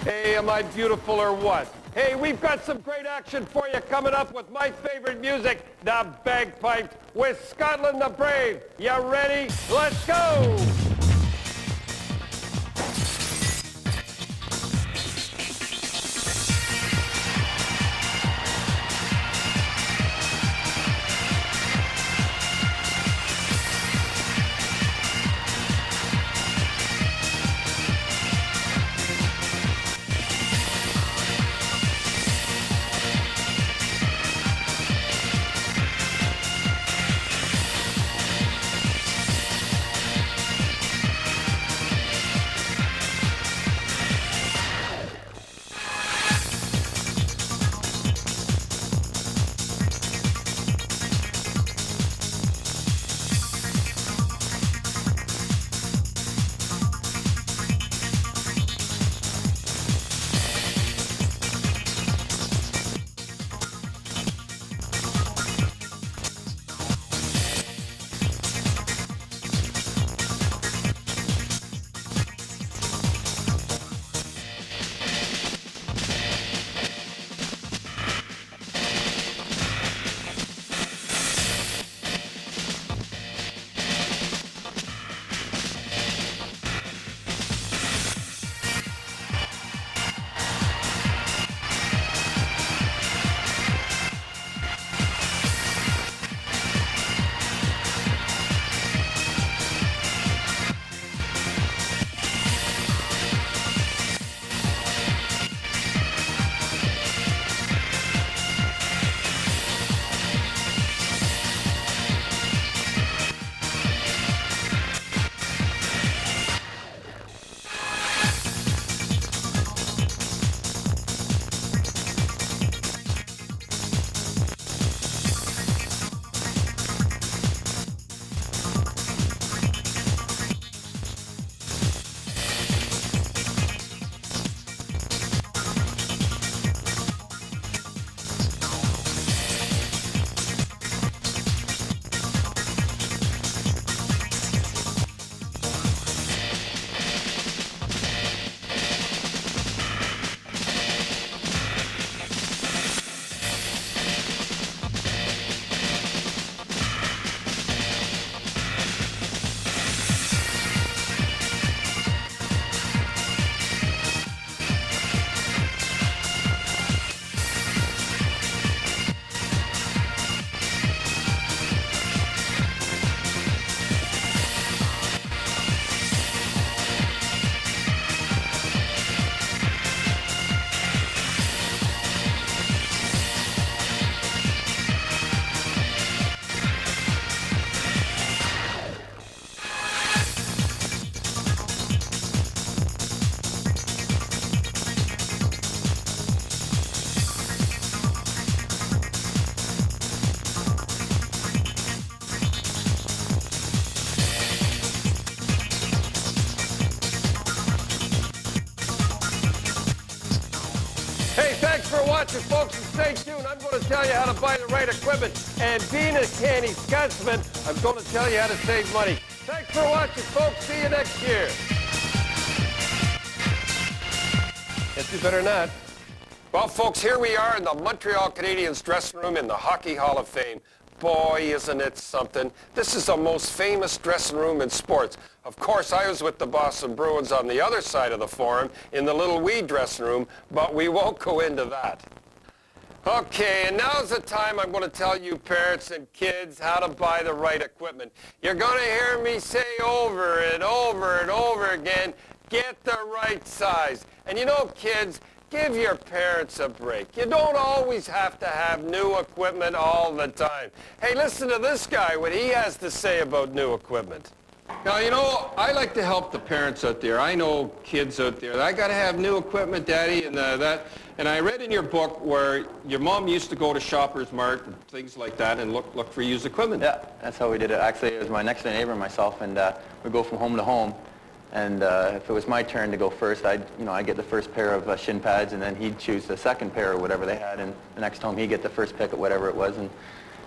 Hey, am I beautiful or what? Hey, we've got some great action for you coming up with my favorite music, the bagpipes, with Scotland the Brave. You ready? Let's go! Hey, thanks for watching, folks, and stay tuned. I'm going to tell you how to buy the right equipment. And being a canny Scotsman, I'm going to tell you how to save money. Thanks for watching, folks. See you next year. Guess you better not. Well, folks, here we are in the Montreal Canadiens dressing room in the Hockey Hall of Fame. Boy, isn't it something. This is the most famous dressing room in sports. Of course, I was with the Boston Bruins on the other side of the forum in the little wee dressing room, but we won't go into that. Okay, and now's the time I'm going to tell you parents and kids how to buy the right equipment. You're going to hear me say over and over and over again, get the right size. And you know, kids, give your parents a break. You don't always have to have new equipment all the time. Hey, listen to this guy, what he has to say about new equipment. Now, you know, I like to help the parents out there. I know kids out there. I got to have new equipment, Daddy, and And I read in your book where your mom used to go to Shoppers Mart and things like that and look for used equipment. Yeah, that's how we did it. Actually, it was my next door neighbor and myself, and we'd go from home to home. And if it was my turn to go first, I'd get the first pair of shin pads, and then he'd choose the second pair or whatever they had, and the next home he'd get the first pick at whatever it was, and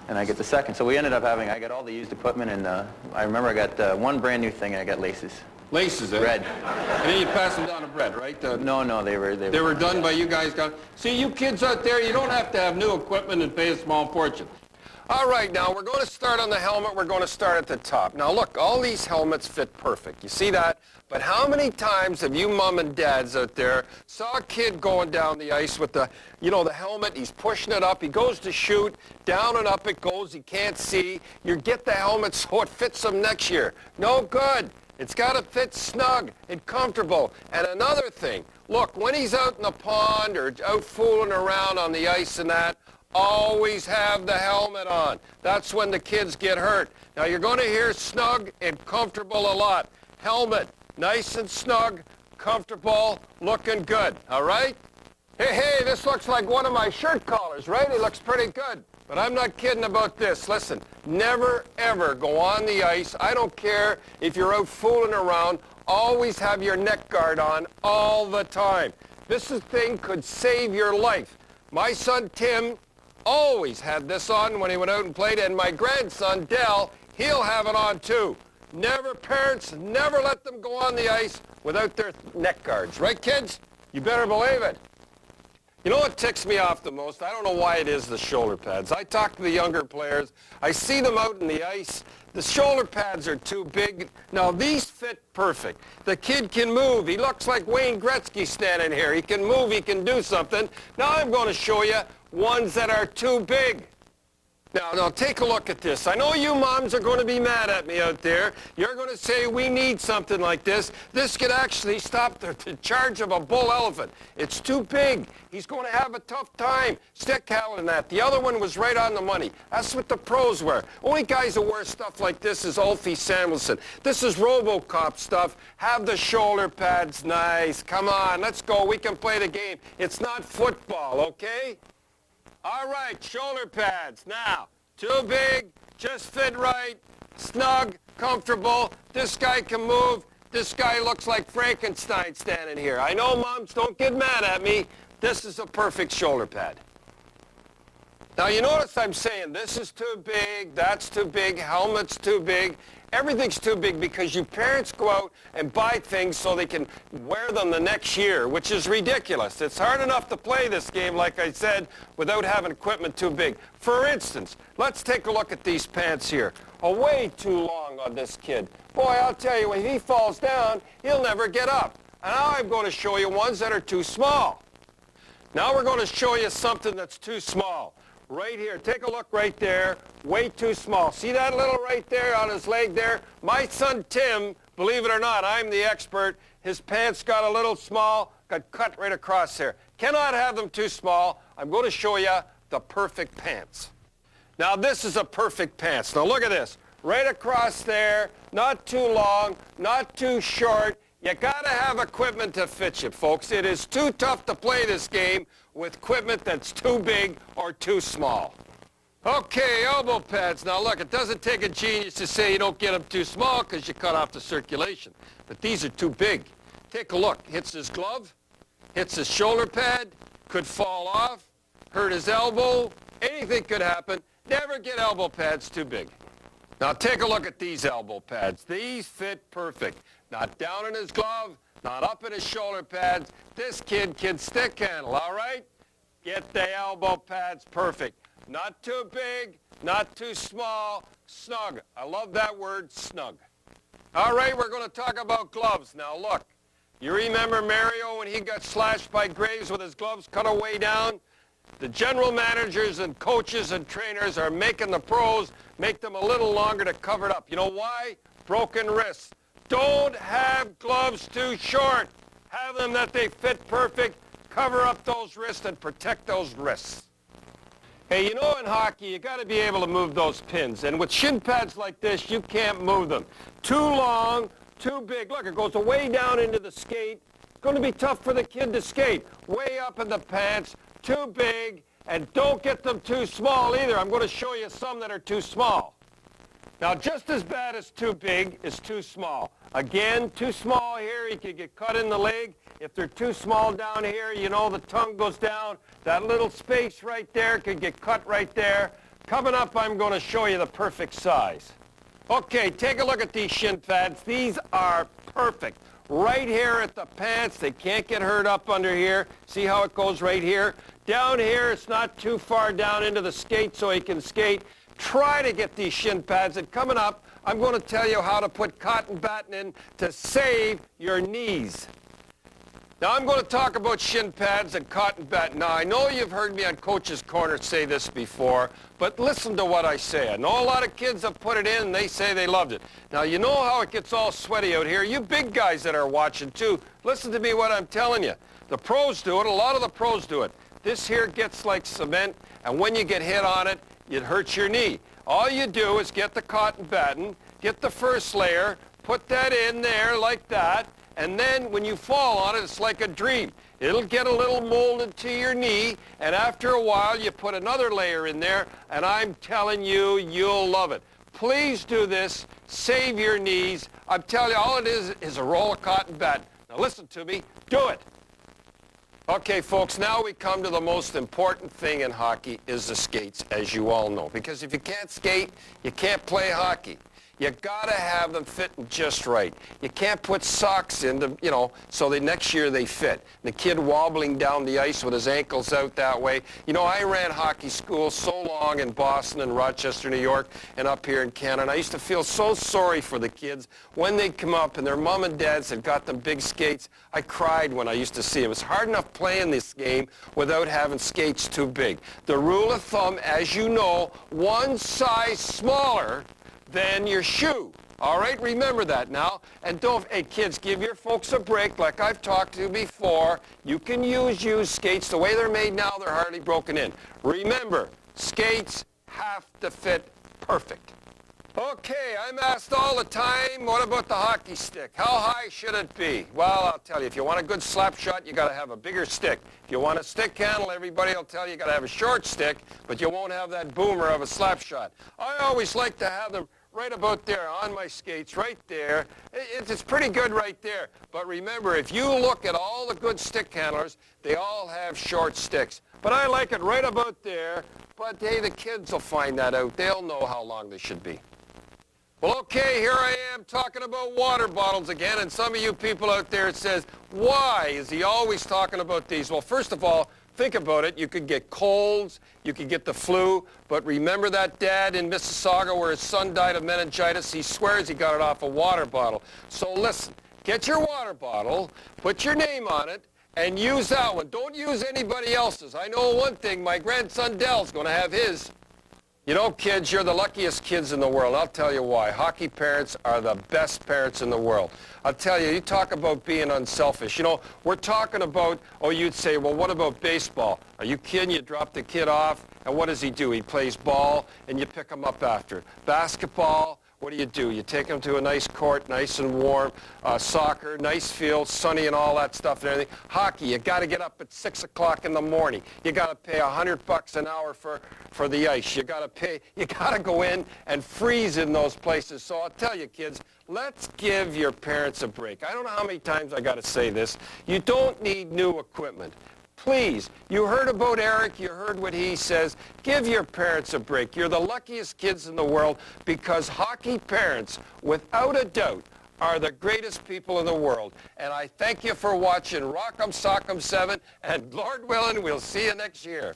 I get the second. So we ended up I got all the used equipment, and I remember I got one brand new thing, and I got laces. Laces, eh? Red. And then you pass them down to bread, right? No, they were done by you guys. See, you kids out there, you don't have to have new equipment and pay a small fortune. All right, now we're going to start on the helmet. We're going to start at the top. Now look, all these helmets fit perfect. You see that? But how many times have you mom and dads out there saw a kid going down the ice with the helmet, he's pushing it up, he goes to shoot, down and up it goes, he can't see. You get the helmet so it fits him next year. No good. It's got to fit snug and comfortable. And another thing, look, when he's out in the pond or out fooling around on the ice and that, always have the helmet on. That's when the kids get hurt. Now you're going to hear snug and comfortable a lot. Helmet, nice and snug, comfortable, looking good, all right? Hey, this looks like one of my shirt collars, right? It looks pretty good. But I'm not kidding about this. Listen, never, ever go on the ice. I don't care if you're out fooling around. Always have your neck guard on all the time. This thing could save your life. My son, Tim, always had this on when he went out and played, and my grandson, Dell, he'll have it on too. Parents, never let them go on the ice without their neck guards. Right, kids? You better believe it. You know what ticks me off the most? I don't know why it is the shoulder pads. I talk to the younger players. I see them out in the ice. The shoulder pads are too big. Now, these fit perfect. The kid can move. He looks like Wayne Gretzky standing here. He can move. He can do something. Now, I'm going to show you ones that are too big. Now, take a look at this. I know you moms are going to be mad at me out there. You're going to say, we need something like this. This could actually stop the charge of a bull elephant. It's too big. He's going to have a tough time stick handling that. The other one was right on the money. That's what the pros wear. Only guys who wear stuff like this is Ulfie Samuelson. This is RoboCop stuff. Have the shoulder pads nice. Come on, let's go. We can play the game. It's not football, okay? All right, shoulder pads. Now, too big, just fit right, snug, comfortable. This guy can move. This guy looks like Frankenstein standing here. I know, moms, don't get mad at me. This is a perfect shoulder pad. Now, you notice I'm saying this is too big, that's too big, helmet's too big. Everything's too big because you parents go out and buy things so they can wear them the next year, which is ridiculous. It's hard enough to play this game, like I said, without having equipment too big. For instance, let's take a look at these pants here. Way too long on this kid. Boy, I'll tell you, when he falls down, he'll never get up. And now I'm going to show you ones that are too small. Now we're going to show you something that's too small. Right here, take a look right there, way too small. See that little right there on his leg there? My son Tim, believe it or not, I'm the expert. His pants got a little small, got cut right across there. Cannot have them too small. I'm going to show you the perfect pants. Now this is a perfect pants. Now look at this, right across there, not too long, not too short. You got to have equipment to fit you, folks. It is too tough to play this game with equipment that's too big or too small. Okay, elbow pads. Now look, it doesn't take a genius to say you don't get them too small because you cut off the circulation. But these are too big. Take a look. Hits his glove, hits his shoulder pad, could fall off, hurt his elbow, anything could happen. Never get elbow pads too big. Now take a look at these elbow pads. These fit perfect. Not down in his glove, not up in his shoulder pads. This kid can stick handle, all right? Get the elbow pads perfect. Not too big, not too small, snug. I love that word, snug. All right, we're going to talk about gloves. Now look, you remember Mario when he got slashed by Graves with his gloves cut away down? The general managers and coaches and trainers are making the pros make them a little longer to cover it up. You know why? Broken wrists. Don't have gloves too short. Have them that they fit perfect. Cover up those wrists and protect those wrists. Hey, you know in hockey, you got to be able to move those pins. And with shin pads like this, you can't move them. Too long, too big. Look, it goes way down into the skate. It's going to be tough for the kid to skate. Way up in the pants, too big, and don't get them too small either. I'm going to show you some that are too small. Now, just as bad as too big is too small. Again, too small here, you could get cut in the leg. If they're too small down here, you know the tongue goes down. That little space right there could get cut right there. Coming up, I'm going to show you the perfect size. Okay, take a look at these shin pads. These are perfect. Right here at the pants, they can't get hurt up under here. See how it goes right here? Down here, it's not too far down into the skate so he can skate. Try to get these shin pads. And coming up, I'm going to tell you how to put cotton batting in to save your knees. Now, I'm going to talk about shin pads and cotton batting. Now, I know you've heard me on Coach's Corner say this before, but listen to what I say. I know a lot of kids have put it in, and they say they loved it. Now, you know how it gets all sweaty out here. You big guys that are watching, too, listen to me what I'm telling you. The pros do it. A lot of the pros do it. This here gets like cement, and when you get hit on it, it hurts your knee. All you do is get the cotton batting, get the first layer, put that in there like that, and then when you fall on it, it's like a dream. It'll get a little molded to your knee, and after a while, you put another layer in there, and I'm telling you, you'll love it. Please do this. Save your knees. I'm telling you, all it is a roll of cotton batting. Now listen to me. Do it. Okay, folks, now we come to the most important thing in hockey is the skates, as you all know. Because if you can't skate, you can't play hockey. You gotta have them fitting just right. You can't put socks in to, so the next year they fit. The kid wobbling down the ice with his ankles out that way. You know, I ran hockey school so long in Boston and Rochester, New York, and up here in Canada. I used to feel so sorry for the kids when they'd come up and their mom and dads had got them big skates. I cried when I used to see them. It's hard enough playing this game without having skates too big. The rule of thumb, as you know, one size smaller than your shoe. All right, remember that now. And hey kids, give your folks a break like I've talked to before. You can use used skates. The way they're made now, they're hardly broken in. Remember, skates have to fit perfect. Okay, I'm asked all the time, what about the hockey stick? How high should it be? Well, I'll tell you, if you want a good slap shot, you got to have a bigger stick. If you want a stick handle, everybody will tell you you got to have a short stick, but you won't have that boomer of a slap shot. I always like to have them right about there on my skates, right there. It's pretty good right there. But remember, if you look at all the good stick handlers, they all have short sticks. But I like it right about there. But hey, the kids will find that out. They'll know how long they should be. Well, okay, here I am talking about water bottles again, and some of you people out there says, why is he always talking about these? Well, first of all, think about it. You could get colds, you could get the flu, but remember that dad in Mississauga where his son died of meningitis? He swears he got it off a water bottle. So listen, get your water bottle, put your name on it, and use that one. Don't use anybody else's. I know one thing, my grandson Dell's going to have his. You know, kids, you're the luckiest kids in the world. I'll tell you why. Hockey parents are the best parents in the world. I'll tell you, you talk about being unselfish. You know, we're talking about, you'd say, well, what about baseball? Are you kidding? You drop the kid off, and what does he do? He plays ball, and you pick him up after. Basketball, what do? You take him to a nice court, nice and warm. Soccer, nice field, sunny and all that stuff and everything. Hockey, you got to get up at 6 o'clock in the morning. You got to pay $100 an hour for the ice. You got to go in and freeze in those places. So I'll tell you, kids, let's give your parents a break. I don't know how many times I got to say this. You don't need new equipment. Please, you heard about Eric, you heard what he says. Give your parents a break. You're the luckiest kids in the world because hockey parents, without a doubt, are the greatest people in the world. And I thank you for watching Rock'em Sock'em 7, and Lord willing, we'll see you next year.